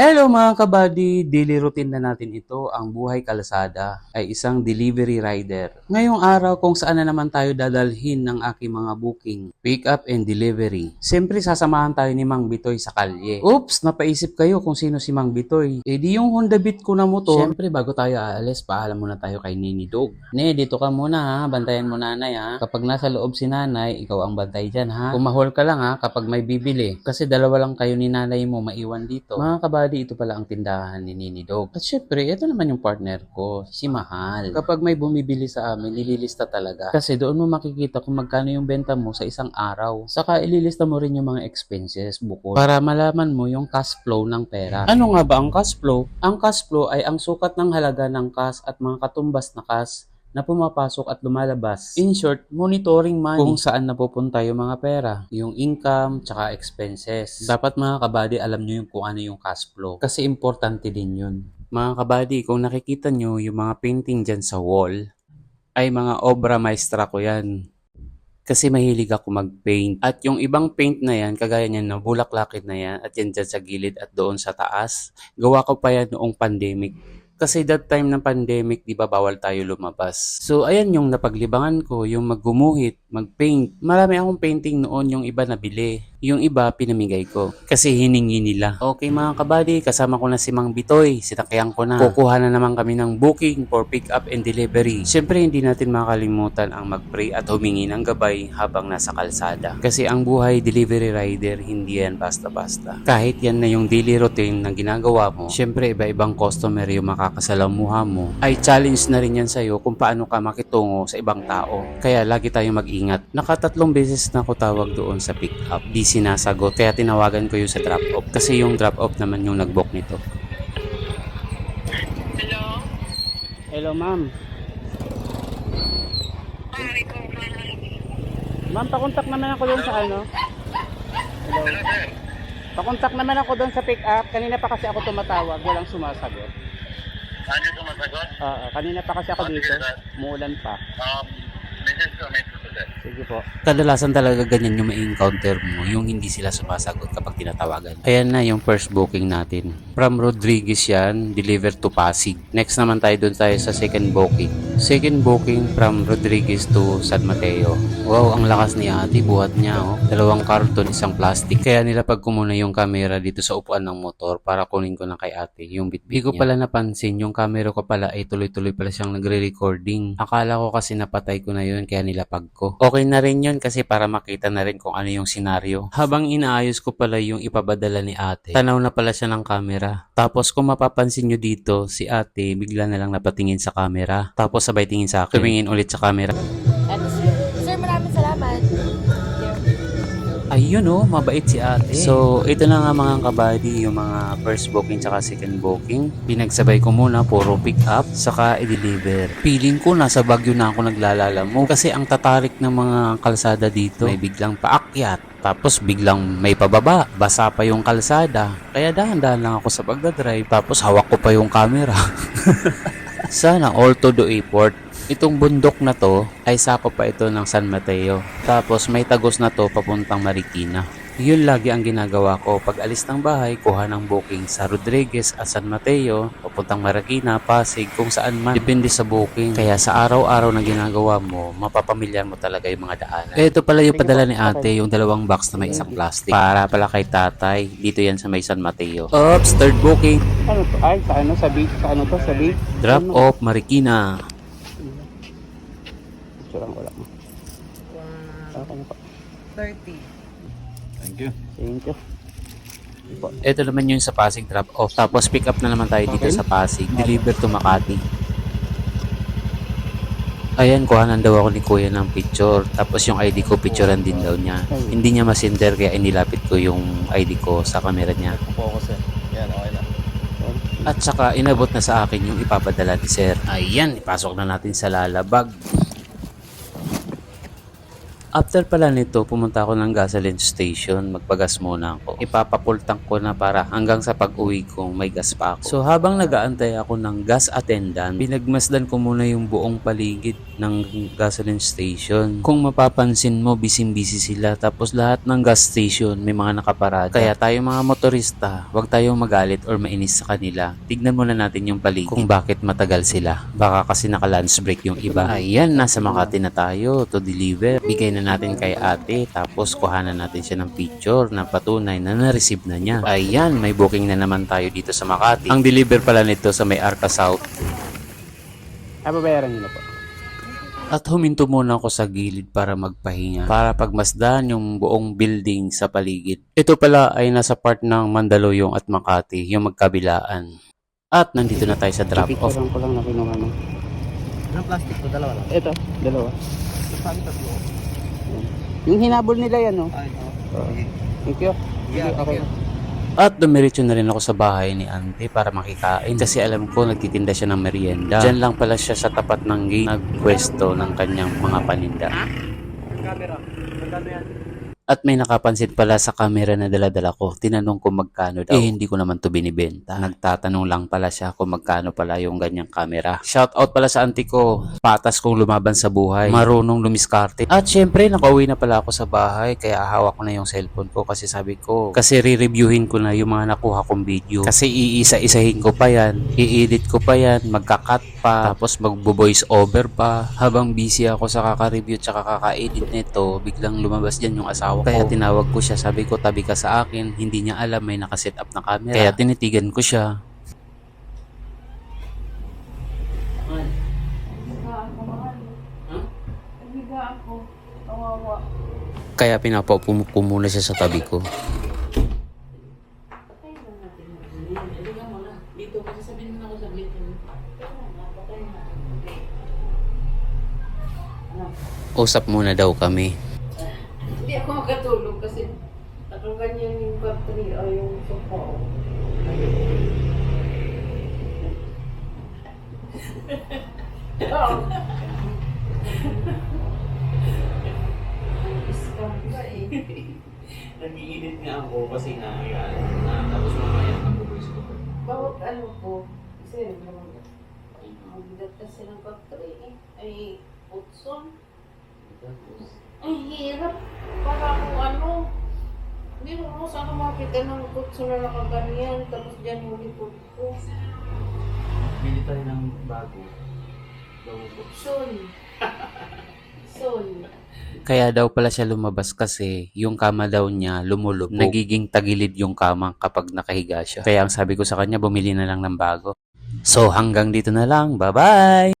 Hello mga kabady, daily routine na natin ito. Ang buhay kalsada ay isang delivery rider. Ngayong araw kung saan na naman tayo dadalhin ng aking mga booking, pick up and delivery. Siyempre sasamahan tayo ni Mang Bitoy sa kalye. Oops, napaisip kayo kung sino si Mang Bitoy. Eh di yung Honda Beat ko na motor. Siyempre bago tayo aalis, paalam muna tayo kay Nini Dog. Ne, dito ka muna ha, bantayan mo nanay ha. Kapag nasa loob si nanay, ikaw ang bantay dyan ha. Kumahol ka lang ha kapag may bibili. Kasi dalawa lang kayo ni nanay mo maiwan dito. Mga kabady, ito pala ang tindahan ni Nini Dog. At syempre, ito naman yung partner ko, si Mahal. Kapag may bumibili sa amin, nililista talaga. Kasi doon mo makikita kung magkano yung benta mo sa isang araw. Saka ililista mo rin yung mga expenses bukod para malaman mo yung cash flow ng pera. Ano nga ba ang cash flow? Ang cash flow ay ang sukat ng halaga ng cash at mga katumbas na cash na pumapasok at lumalabas. In short, monitoring money kung saan napupunta yung mga pera, yung income, tsaka expenses. Dapat mga kabady, alam nyo yung kung ano yung cash flow. Kasi importante din yun. Mga kabady, kung nakikita nyo yung mga painting dyan sa wall, ay mga obra maestra ko yan. Kasi mahilig ako mag-paint. At yung ibang paint na yan, kagaya niyan na bulaklakit na yan, at yan dyan sa gilid at doon sa taas, gawa ko pa yan noong pandemic. Kasi that time ng pandemic, di ba, bawal tayo lumabas. So, ayan yung napaglibangan ko, yung maggumuhit, mag-paint. Marami akong painting noon, yung iba nabili. Yung iba, pinamigay ko. Kasi hiningi nila. Okay mga kabady, kasama ko na si Mang Bitoy. Sinakyan ko na. Kukuha na naman kami ng booking for pick up and delivery. Siyempre, hindi natin makalimutan ang mag-pray at humingi ng gabay habang nasa kalsada. Kasi ang buhay delivery rider, hindi yan basta-basta. Kahit yan na yung daily routine na ginagawa mo, siyempre, iba-ibang customer yung makakasalamuha mo, ay challenge na rin yan sa'yo kung paano ka makitungo sa ibang tao. Kaya lagi tayong mag-ingat. Nakatatlong beses na ako tawag doon sa pick up. Di sinasagot, kaya tinawagan ko yung sa drop off. Kasi yung drop off naman yung nag-book nito. Hello? Hello ma'am. Pare ko, Ma'am, pakontak naman ako doon sa ano. Hello. Hello, sir. Pakontak naman ako doon sa pick up. Kanina pa kasi ako tumatawag, walang sumasagot. Ano yung sumasagot? Kanina pa kasi ako dito. Muulan pa. Message ko, sir. Sige po. Kadalasan talaga ganyan yung ma-encounter mo, yung hindi sila sumasagot kapag tinatawagan. Ayan na yung first booking natin. From Rodriguez yan, deliver to Pasig. Next naman tayo doon tayo sa second booking. Second booking from Rodriguez to San Mateo. Wow, ang lakas ni ate, buhat niya oh. 2 karton, isang plastic. Kaya nilapag ko muna yung camera dito sa upuan ng motor para kunin ko na kay ate yung bitbit niya. Di ko pala napansin, yung camera ko pala ay tuloy-tuloy pala siyang nagre-recording. Akala ko kasi napatay ko na yun kaya nilapag ko. Okay na rin yun kasi para makita na rin kung ano yung senaryo. Habang inaayos ko pala yung ipabadala ni ate, tanaw na pala siya ng camera. Tapos kung mapapansin nyo dito, si ate bigla na lang napatingin sa camera. Tapos sabay tingin sa akin. Tumingin ulit sa camera. Sir, maraming salamat. Ayun oh, mabait si ate. So, ito na nga mga kabady, yung mga first booking tsaka second booking. Pinagsabay ko muna, puro pick up, saka i-deliver. Feeling ko nasa Baguio na ako naglalalamo kasi ang tatarik ng mga kalsada dito, may biglang paakyat. Tapos biglang may pababa, basa pa yung kalsada. Kaya dahan-dahan lang ako sa pagdadrive, tapos hawak ko pa yung camera. Sana all to the airport. Itong bundok na to ay sakop pa ito ng San Mateo. Tapos may tagos na to papuntang Marikina. Yun lagi ang ginagawa ko. Pag alis ng bahay, kuha ng booking sa Rodriguez at San Mateo, papuntang Marikina, Pasig, kung saan man. Depende sa booking. Kaya sa araw-araw na ginagawa mo, mapapamilyar mo talaga yung mga daanan. Ito pala yung padala ni ate, yung 2 box na may isang plastic. Para pala kay tatay. Dito yan sa may San Mateo. Oops, third booking. Ano to? Ay, sa ano? Sa beach? Sa ano to? Sa beach? Drop off Marikina. Surang wala mo. Okay na po. 30. Thank you. Thank you. Ito naman yung sa Pasig drop off. Tapos pick up na naman tayo dito sa Pasig. Deliver to Makati. Ayan, kuhanan daw ako ni kuya ng picture. Tapos yung ID ko, picturean din daw niya. Hindi niya masender kaya inilapit ko yung ID ko sa camera niya. Focus eh. Yan, okay na. At saka inabot na sa akin yung ipapadala ni sir. Ayan, ipasok na natin sa lalabag. After pala nito, pumunta ako ng gasoline station. Magpagas muna ako. Ipapapultang ko na para hanggang sa pag-uwi ko may gas pa ako. So habang nagaantay ako ng gas attendant, pinagmasdan ko muna yung buong paligid ng gasoline station. Kung mapapansin mo, busy-busy sila. Tapos lahat ng gas station may mga nakaparada. Kaya tayo mga motorista, huwag tayong magalit or mainis sa kanila. Tignan muna natin yung paligid kung bakit matagal sila. Baka kasi naka-lunch break yung iba. Ayan, nasa Makati na tayo to deliver. Bigay na natin kay ate, tapos kuhanan natin siya ng picture na patunay na na-receive na niya. Ayan, may booking na naman tayo dito sa Makati. Ang deliver pala nito sa may Arca South. Babayaran niyo na po. At huminto muna ako sa gilid para magpahinga, para pagmasdan yung buong building sa paligid. Ito pala ay nasa part ng Mandaluyong at Makati, yung magkabilaan. At nandito na tayo sa drop-off. Picturean ko lang na kinuha mo. Anong plastic ko? Dalawa lang. Ito, dalawa. Saan tatlo? Yung hinabol nila yan, no? Ay, oo. Sige. Thank you. Yeah, Okay. At dumiretso na rin ako sa bahay ni ante para makikain kasi alam ko nagtitinda siya ng merienda. Diyan lang pala siya sa tapat ng gate nagpwesto ng kanyang mga paninda. Camera. Magkano yan? At may nakapansin pala sa camera na dala-dala ko. Tinanong ko magkano daw. Hindi ko naman to binibenta. Nagtatanong lang pala siya kung magkano pala yung ganyang camera. Shout out pala sa auntie ko. Patas kong lumaban sa buhay. Marunong lumiskarte. At syempre, nakauwi na pala ako sa bahay. Kaya hawak ko na yung cellphone ko kasi sabi ko. Kasi re-reviewin ko na yung mga nakuha kong video. Kasi iisa-isahin ko pa yan. I-edit ko pa yan. Magka-cut pa. Tapos magbo-voice over pa. Habang busy ako sa kaka-review at kaka-edit nito, biglang lumabas dyan yung asawa. Kaya tinawag ko siya, sabi ko tabi ka sa akin, hindi niya alam may nakaset up na camera. Kaya tinitigan ko siya. Kaya pinapaupo ko muna siya sa tabi ko. Usap muna daw kami. Hindi ako makatulog kasi parang ganyan yung battery o yung sofa. Nag-iinit nga ako kasi tapos mamaya mag-voice ko. Bawat ano po, kasi mabigat kasi ng battery ay utson. Ay, hirap. Para kung ano. Hindi mo saan makita ng utson na nakaganyan. Tapos dyan yung likod ko. Bili tayo ng bago. Soon. Soon. Kaya daw pala siya lumabas kasi yung kama daw niya lumulubog. Nagiging tagilid yung kama kapag nakahiga siya. Kaya ang sabi ko sa kanya, bumili na lang ng bago. So hanggang dito na lang. Bye-bye!